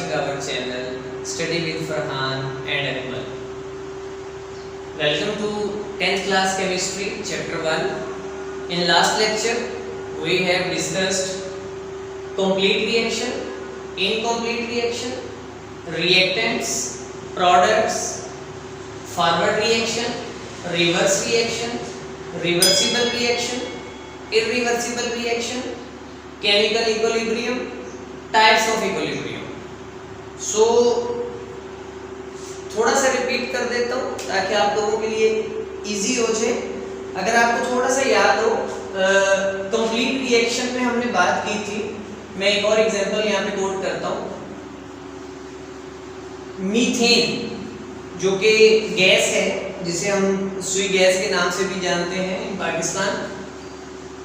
watching our channel Study with Farhan and Akmal. Welcome to 10th class chemistry chapter 1. In last lecture we have discussed complete reaction, incomplete reaction, reactants, products, forward reaction, reverse reaction, reversible reaction, irreversible reaction, chemical equilibrium, types of equilibrium. So थोड़ा सा repeat कर देता हूँ ताकि आप लोगों के लिए इजी हो जाए. अगर आपको थोड़ा सा याद हो, कंप्लीट रिएक्शन में हमने बात की थी. मैं एक और एग्जांपल यहाँ पे कोट करता हूँ. मीथेन जो कि गैस है, जिसे हम सुई गैस के नाम से भी जानते हैं इन पाकिस्तान.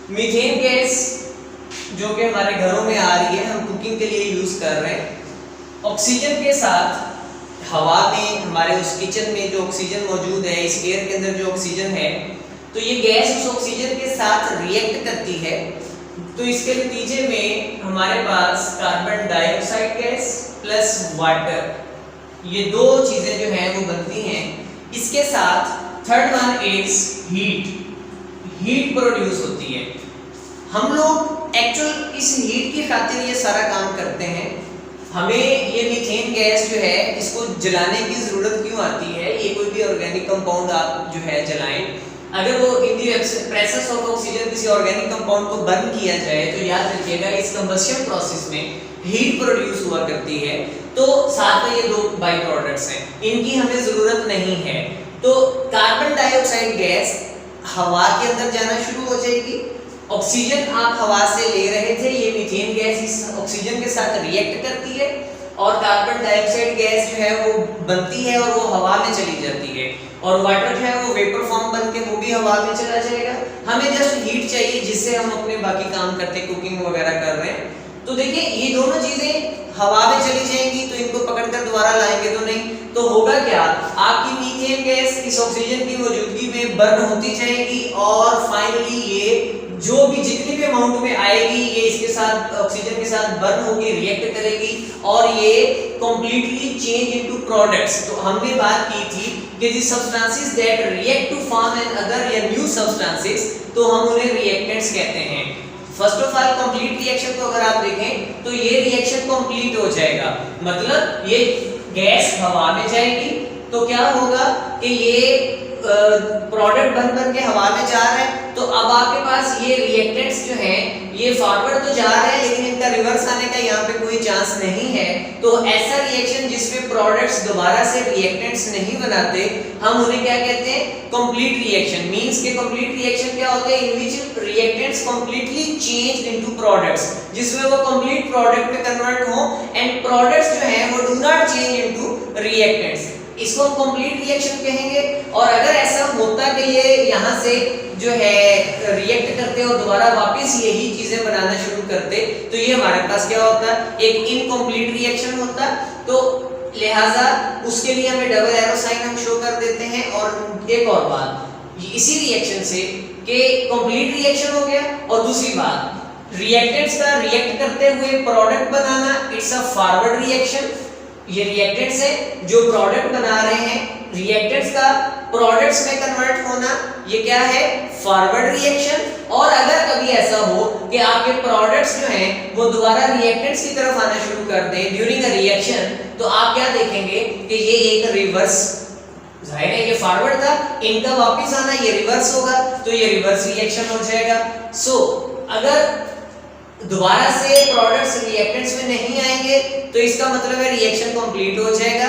मीथेन गैस जो कि हमारे घरों में आ रही है, हम कुकिंग के लिए यूज कर रहे हैं. ऑक्सीजन के साथ हवा में, हमारे उस किचन में जो ऑक्सीजन मौजूद है, इस एयर के अंदर जो ऑक्सीजन है, तो ये गैस उस ऑक्सीजन के साथ रिएक्ट करती है. तो इसके नतीजे में हमारे पास carbon dioxide gas plus water, ये दो चीजें जो हैं वो बनती हैं. इसके साथ third one is heat produce होती है. हम लोग एक्चुअल इस हीट की खातिर ये सारा काम करते हैं. हमें ये मीथेन गैस जो है, इसको जलाने की ज़रूरत क्यों आती है? ये कोई भी ऑर्गेनिक कंपाउंड आप जो है जलाएं, अगर वो इन दी प्रेजेंस ऑफ ऑक्सीजन किसी ऑर्गेनिक कंपाउंड को बर्न किया जाए तो याद रखिएगा इस कंबशन प्रोसेस में हीट प्रोड्यूस हुआ करती है. तो साथ में ये दो बाई प्रोडक्ट्स हैं, इनकी हमें ज़रूरत नहीं है. तो कार्बन डाइऑक्साइड गैस हवा के अंदर जाना शुरू हो जाएगी. ऑक्सीजन आप हवा से ले रहे थे, ये मीथेन गैस इस ऑक्सीजन के साथ रिएक्ट करती है और कार्बन डाइऑक्साइड गैस जो है वो बनती है और वो हवा में चली जाती है. और वाटर जो है वो वेपर फॉर्म बन के वो भी हवा में चला जाएगा. हमें जस्ट हीट चाहिए जिससे हम अपने बाकी काम करते, कुकिंग वगैरह कर रहे हैं. तो देखिए ये दोनों चीजें हवा में चली जाएंगी, तो इनको पकड़कर दोबारा लाएंगे तो नहीं. तो होगा क्या, आपकी मीथेन गैस इस ऑक्सीजन की मौजूदगी में बर्न होती जाएगी और फाइनली ये जो भी जितनी भी अमाउंट में आएगी ये इसके साथ ऑक्सीजन के साथ बर्न होगी, रिएक्ट करेगी और ये कंप्लीटली चेंज इनटू प्रोडक्ट्स. तो हमने बात की थी कि the substances that react to form another या न्यू सब्सटेंसेस, तो हम उन्हें रिएक्टेंट्स कहते हैं. First of all complete reaction को अगर आप देखें तो ये रिएक्शन कंप्लीट हो जाएगा. मतलब ये गैस हवा में जाएगी तो क्या होगा कि ये प्रोडक्ट बन के हवा में जा रहे हैं. तो अब आपके पास ये रिएक्टेंट्स जो हैं ये फॉरवर्ड तो जा रहे हैं लेकिन इनका रिवर्स आने का यहाँ पे कोई चांस नहीं है. तो ऐसा रिएक्शन जिसमें प्रोडक्ट्स दोबारा से रिएक्टेंट्स नहीं बनाते, हम उन्हें क्या कहते हैं? Complete reaction. मींस के कंप्लीट रिएक्शन क्या होता है? In which reactants completely change into products, जिसमें वो कंप्लीट प्रोडक्ट में कन्वर्ट हो एंड प्रोडक्ट्स जो हैं वो do not change into reactants. इसको हम कंप्लीट रिएक्शन कहेंगे. और अगर ऐसा होता कि ये यहाँ से जो है रिएक्ट करते और दोबारा वापस यही चीजें बनाना शुरू करते, तो ये हमारे पास क्या होता? एक इनकम्प्लीट रिएक्शन होता. तो लिहाजा उसके लिए हमें डबल एरो साइन हम शो कर देते हैं. और एक और बात इसी रिएक्शन से कि कंप्लीट रिएक्शन हो गया, और दूसरी बात रिएक्टेंट्स का रिएक्ट करते हुए product banana, it's a forward reaction. ये रिएक्टेंट्स है जो प्रोडक्ट बना रहे हैं, रिएक्टेंट्स का प्रोडक्ट्स में कन्वर्ट होना, ये क्या है? Forward reaction. और अगर कभी ऐसा हो कि आपके प्रोडक्ट्स जो हैं वो दोबारा रिएक्टेंट्स की तरफ आना शुरू कर दें ड्यूरिंग अ रिएक्शन, तो आप क्या देखेंगे कि ये एक रिवर्स, जाहिर है ये फॉरवर्ड था, इनका वापस आना ये रिवर्स होगा, तो ये रिवर्स रिएक्शन हो जाएगा. सो अगर दोबारा से प्रोडक्ट्स रिएक्टेंट्स में नहीं आएंगे तो इसका मतलब है रिएक्शन कंप्लीट हो जाएगा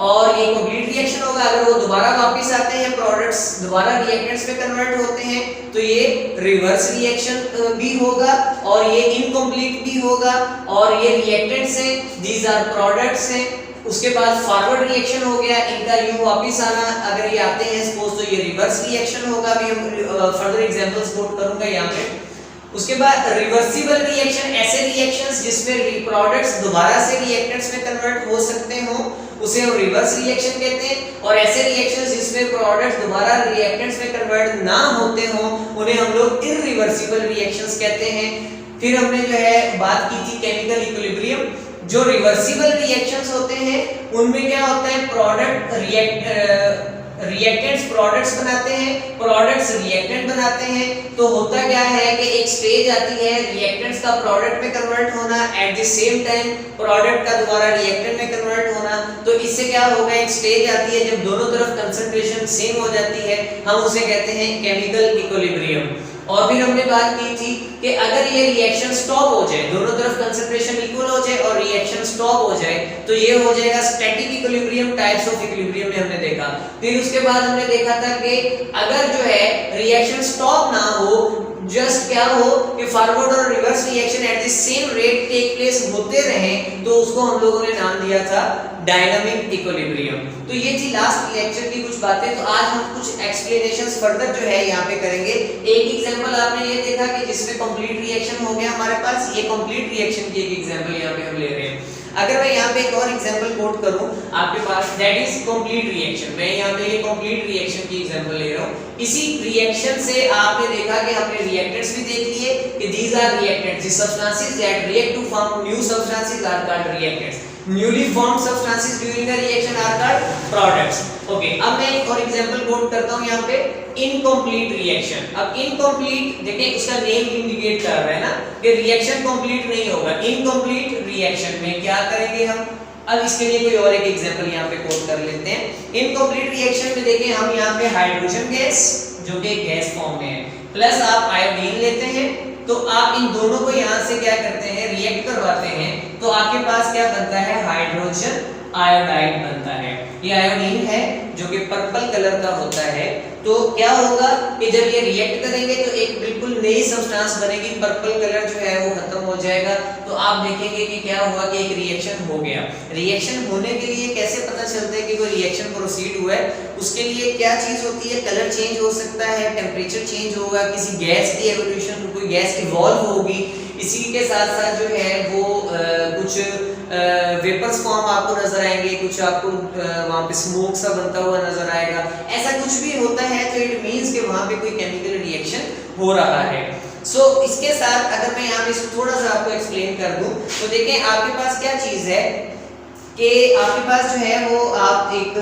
और ये कंप्लीट रिएक्शन होगा. अगर वो दोबारा वापस आते हैं, प्रोडक्ट्स दोबारा रिएक्टेंट्स में कन्वर्ट होते हैं, तो ये रिवर्स रिएक्शन भी होगा और ये इनकम्प्लीट भी होगा. और ये रिएक्टेंट्स हैं, दीज आर प्रोडक्ट्स हैं. उसके बाद फॉरवर्ड रिएक्शन हो गया, इनका यूं वापस आना, अगर ये आते हैं सपोज, तो ये रिवर्स रिएक्शन होगा. अभी हम फर्दर एग्जांपल्स कोट करूंगा यहाँ पे. उसके बाद रिवर्सिबल रिएक्शन, ऐसे रिएक्शंस जिसमें प्रोडक्ट्स दोबारा से रिएक्टेंट्स में कन्वर्ट हो सकते हो, उसे हम रिवर्स रिएक्शन कहते हैं. और ऐसे रिएक्शंस जिसमें प्रोडक्ट्स दोबारा रिएक्टेंट्स में कन्वर्ट ना होते हो, उन्हें हम लोग इररिवर्सिबल रिएक्शंस कहते हैं. फिर हमने जो है बात की थी केमिकल इक्विलिब्रियम. जो रिवर्सिबल रिएक्शंस होते हैं उनमें क्या होता है, प्रोडक्ट रिएक्टेंट्स प्रोडक्ट्स बनाते हैं, प्रोडक्ट्स रिएक्टेंट बनाते हैं। तो होता क्या है कि एक स्टेज आती है रिएक्टेंट्स का प्रोडक्ट में कन्वर्ट होना, eight the same time product का दोबारा रिएक्टेंट में कन्वर्ट होना। तो इससे क्या होगा, एक स्टेज आती है जब दोनों तरफ कंसंट्रेशन सेम हो जाती है, हम उसे कहते हैं केमिकल इक्विलिब्रियम। और फिर हमने बात की थी कि अगर ये रिएक्शन स्टॉप हो जाए, दोनों तरफ कंसंट्रेशन इक्वल हो जाए और रिएक्शन स्टॉप हो जाए, तो ये हो जाएगा static equilibrium. Types of equilibrium में हमने देखा। फिर उसके बाद हमने देखा था कि अगर जो है रिएक्शन स्टॉप ना हो, जस्ट क्या हो कि फॉरवर्ड और reverse reaction at the same rate take place होते रहें, तो उसको हम लोगों ने नाम दिया था डायनामिक इक्विलिब्रियम। तो ये थी लास्ट लेक्चर की कुछ बातें। तो आज हम कुछ एक्सप्लेनेशंस फर्दर जो है यहाँ पे करेंगे। एक एग्जांपल आपने ये देखा कि जिसमें कंप्लीट रिएक्शन हो गया हमारे पास, ये कंप्लीट रिएक्शन की एक एग्जांपल यहाँ पे हम ले रहे हैं। अगर मैं यहाँ पे एक और एग्जांपल कोट करूं आपके पास, दैट इज कंप्लीट रिएक्शन। मैं यहाँ पे ये कंप्लीट रिएक्शन की एग्जांपल ले रहा हूँ। इसी रिएक्शन से आपने देखा कि हमने रिएक्टेंट्स भी देख लिए कि these are reactants, the substances that react to form new substances are called reactants, newly formed substances during the reaction are called products. Okay, अब मैं एक और एग्जांपल कोट करता हूँ यहाँ पे, इनकम्प्लीट रिएक्शन। अब इनकम्प्लीट देखिए इसका नेम इंडिकेट कर रहा है ना कि रिएक्शन कंप्लीट नहीं होगा। इनकम्प्लीट रिएक्शन में क्या करेंगे हम, अब इसके लिए कोई और एक एग्जांपल यहाँ पे कोट कर लेते हैं। इनकम्प्लीट रिएक्शन में देखिए हम यहाँ पे हाइड्रोजन गैस जो कि गैस फॉर्म में है, प्लस आप आयोडीन लेते हैं, तो आप इन दोनों को यहाँ से क्या करते हैं, रिएक्ट करवाते हैं, तो आपके पास क्या बनता है, हाइड्रोजन आयोडाइड बनता है। ये आयोडीन है जो कि पर्पल कलर का होता है। तो क्या होगा कि जब ये रिएक्ट करेंगे तो एक बिल्कुल नई सब्सटेंस बनेगी, पर्पल कलर जो है वो खत्म हो जाएगा। तो आप देखेंगे कि क्या हुआ कि एक रिएक्शन हो गया। रिएक्शन होने के लिए कैसे पता चलता है कि कोई रिएक्शन प्रोसीड हुआ है, उसके लिए क्या चीज होती है, कलर चेंज हो सकता है, टेम्परेचर चेंज होगा, किसी गैस की एवोल्यूशन, कोई गैस इवॉल्व होगी, इसी के साथ साथ जो है वो कुछ वेपर्स फॉर्म आपको नजर आएंगे, कुछ आपको वहां पे स्मोक सा बनता हुआ नजर आएगा। ऐसा कुछ भी होता है तो इट मींस कि वहां पे कोई केमिकल रिएक्शन हो रहा है। सो इसके साथ अगर मैं यहाँ पे इसको थोड़ा सा आपको एक्सप्लेन कर दूं, तो देखें आपके पास क्या चीज है कि आपके पास जो है वो आप एक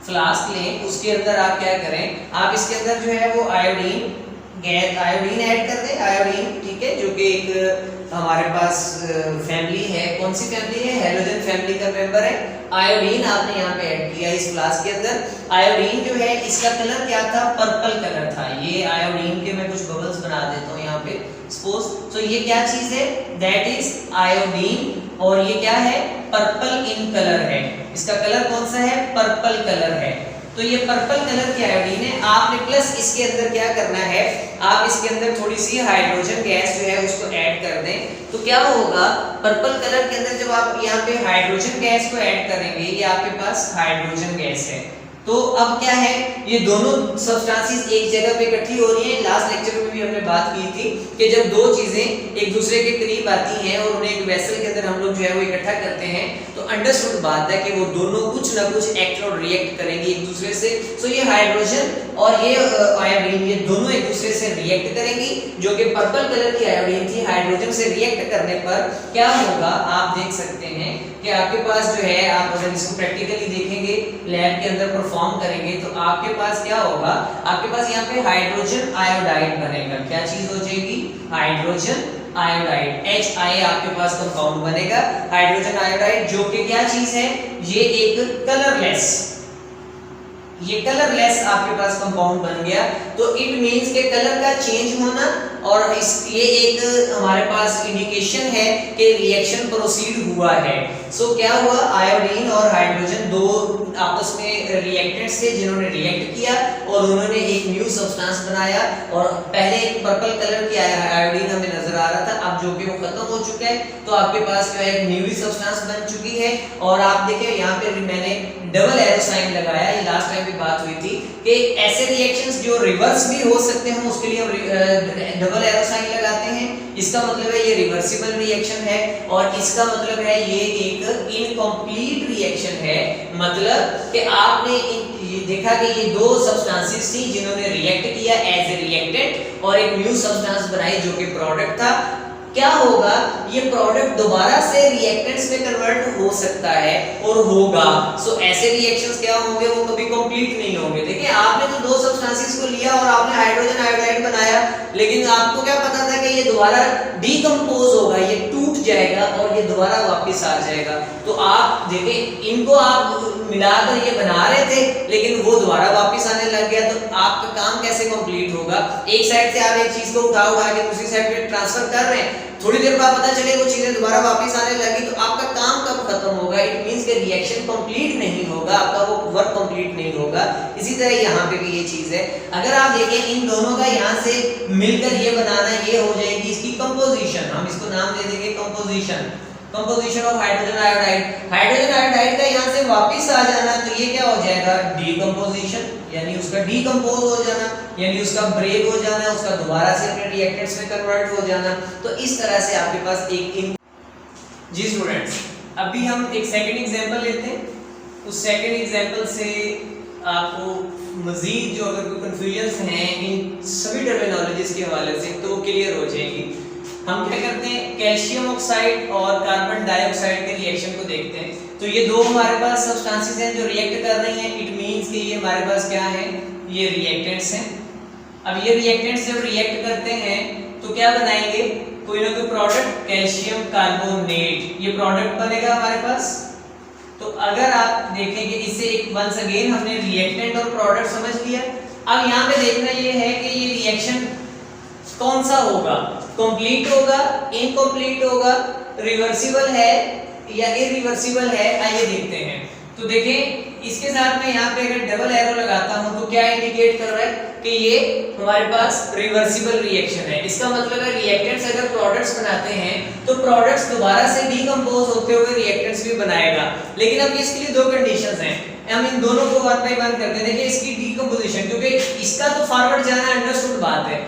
फ्लास्क लें, उसके अंदर आप क्या करें, आप इसके अंदर जो है वो आयोडीन गैस, आयोडीन ऐड कर दें। आयोडीन, ठीक है, जो कि एक हमारे पास फैमिली है, कौन सी फैमिली है, हैलोजन फैमिली का मेंबर है। आयोडीन आपने यहाँ पे ऐड किया इस फ्लास्क के अंदर। आयोडीन जो है इसका कलर क्या था, पर्पल कलर था। ये आयोडीन के मैं कुछ बबल्स बना देता हूँ यहाँ पे सपोज। तो ये क्या चीज है, दैट इज आयोडीन, और ये क्या है, पर्पल इन कलर है। इसका कलर कौन सा है, पर्पल कलर है। तो ये पर्पल कलर की आयोडीन है। आपने प्लस इसके अंदर क्या करना है, आप इसके अंदर थोड़ी सी हाइड्रोजन गैस जो है उसको ऐड कर दें। तो क्या होगा, पर्पल कलर के अंदर जब आप यहाँ पे हाइड्रोजन गैस को ऐड करेंगे, ये आपके पास हाइड्रोजन गैस है। तो अब क्या है, ये दोनों सब्सटेंसेस एक जगह पे इकट्ठी हो रही हैं। लास्ट लेक्चर में भी हमने बात की थी कि जब दो चीजें एक दूसरे के करीब आती हैं और उन्हें एक वेसल के अंदर हम लोग जो है वो इकट्ठा करते हैं, तो अंडरस्टूड बात है कि वो दोनों कुछ ना कुछ एक्ट और रिएक्ट करेंगे एक दूसरे से। सो ये हाइड्रोजन और ये आयोडीन, ये दोनों एक दूसरे से रिएक्ट करेंगी। जो कि पर्पल कलर की आयोडीन थी, हाइड्रोजन से रिएक्ट करने पर क्या होगा, आप देख सकते हैं कि आपके पास जो है, आप अगर इसको प्रैक्टिकली देखेंगे, लैब के अंदर परफॉर्म करेंगे, तो आपके पास क्या होगा, आपके पास यहाँ पे हाइड्रोजन आयोडाइड बनेगा। क्या चीज हो जाएगी, हाइड्रोजन आयोडाइड, HI आपके पास कंपाउंड बनेगा हाइड्रोजन आयोडाइड, जो कि क्या चीज है, ये एक कलरलेस, ये कलरलेस आपके पास कंपाउंड बन गया। तो इट मींस के कलर का चेंज होना, और इस ये एक हमारे पास इंडिकेशन है कि रिएक्शन प्रोसीड हुआ है। सो क्या हुआ, आयोडीन और हाइड्रोजन दो आपस में रिएक्टेंट्स थे जिन्होंने रिएक्ट किया और उन्होंने एक न्यू सब्सटेंस बनाया। और पहले एक पर्पल कलर की आयोडीन हमें नजर आ रहा था, अब जो कि वो खत्म हो चुका है, तो आपके पास जो है एक न्यू सब्सटेंस बन चुकी है। और आप देखिए यहाँ पे मैंने डबल एरो साइन लगाया, ये लास्ट टाइम भी बात हुई थी कि ऐसे रिएक्शंस जो रिवर्स भी हो सकते हैं उसके लिए हम डबल एरो साइन लगाते हैं। इसका मतलब है ये रिवर्सिबल रिएक्शन है, और इसका मतलब है ये एक इनकम्प्लीट रिएक्शन है। मतलब कि आपने ये देखा कि ये दो सब्सटेंसेस थी जिन्होंने रिएक्ट किया एज ए रिएक्टेंट, और एक न्यू सब्सटेंस बनाई जो कि प्रोडक्ट था। क्या होगा, ये प्रोडक्ट दोबारा से रिएक्टेंट्स में कन्वर्ट हो सकता है और होगा। सो ऐसे रिएक्शंस क्या होंगे, वो कभी कंप्लीट नहीं होंगे। देखिए आपने तो दो सब्सटेंसेस को लिया और आपने हाइड्रोजन आयोडाइड बनाया, लेकिन आपको क्या पता था कि ये दोबारा डीकंपोज होगा, ये टूट जाएगा और ये दोबारा वापस आ जाएगा। तो आप देखिए इनको आप मिलाकर ये बना रहे थे, लेकिन वो दोबारा वापस आने लग गया, तो आपका काम कैसे कंप्लीट होगा। एक साइड से आप एक चीज को उठा के दूसरी साइड पे ट्रांसफर कर रहे हैं, थोड़ी देर बाद पता चले वो चीजें दोबारा वापस आने लगी, तो आपका काम कब खत्म होगा। इट मींस कि रिएक्शन कंप्लीट नहीं होगा, आपका वो वर्क कंप्लीट नहीं होगा। इसी तरह यहाँ पे भी ये चीज है। अगर आप देखें इन दोनों का यहाँ से मिलकर ये बनाना, ये हो जाएगी इसकी कंपोजिशन, हम इसको नाम दे देंगे composition, composition of hydrogen iodide. Hydrogen iodide का यहाँ से वापस आ जाना, तो ये क्या हो जाएगा, डीकंपोजिशन, यानी उसका डीकंपोज हो जाना, यानी उसका ब्रेक हो जाना, उसका दोबारा से अपने रिएक्टेंट्स में कन्वर्ट हो जाना। तो इस तरह से आपके पास एक जी स्टूडेंट्स, अभी हम एक सेकंड एग्जांपल लेते हैं। उस सेकंड एग्जांपल से आपको मजीद जो अगर कोई कंफ्यूजन्स हैं इन सभी टर्मिनोलॉजीज के हवाले से, तो वो क्लियर हो जाएंगी। हम क्या करते हैं, कैल्शियम ऑक्साइड और कार्बन डाइऑक्साइड के रिएक्शन को देखते हैं। तो ये दो हमारे पास सब्सटेंसेस हैं जो रिएक्ट कर रही हैं। इट मींस कि ये हमारे पास क्या है, ये रिएक्टेंट्स हैं। अब ये रिएक्टेंट्स जब रिएक्ट करते हैं तो क्या बनाएंगे, कोई ना कोई प्रोडक्ट, कैल्शियम कार्बोनेट, ये प्रोडक्ट बनेगा हमारे पास। तो अगर आप देखेंगे इससे एक वंस अगेन हमने रिएक्टेंट और प्रोडक्ट समझ लिया। अब यहाँ पे देखना ये है कि ये रिएक्शन कौन सा होगा, कंप्लीट होगा, इनकम्प्लीट होगा, रिवर्सिबल है या इरिवर्सिबल है। आइए देखते हैं। तो देखें इसके साथ में यहाँ पे अगर डबल एरो लगाता हूँ तो क्या इंडिकेट कर रहा है कि ये हमारे पास रिवर्सिबल रिएक्शन है। इसका मतलब है रिएक्टेंट्स अगर प्रोडक्ट्स बनाते हैं तो प्रोडक्ट्स दोबारा से डीकंपोज होते हुए रिएक्टेंट्स भी बनाएगा। लेकिन अब इसके लिए दो कंडीशंस हैं, हम इन दोनों को वन बाय वन करते हैं। देखिए इसकी डीकंपोजिशन, क्योंकि इसका तो फॉरवर्ड जाना अंडरस्टूड बात है।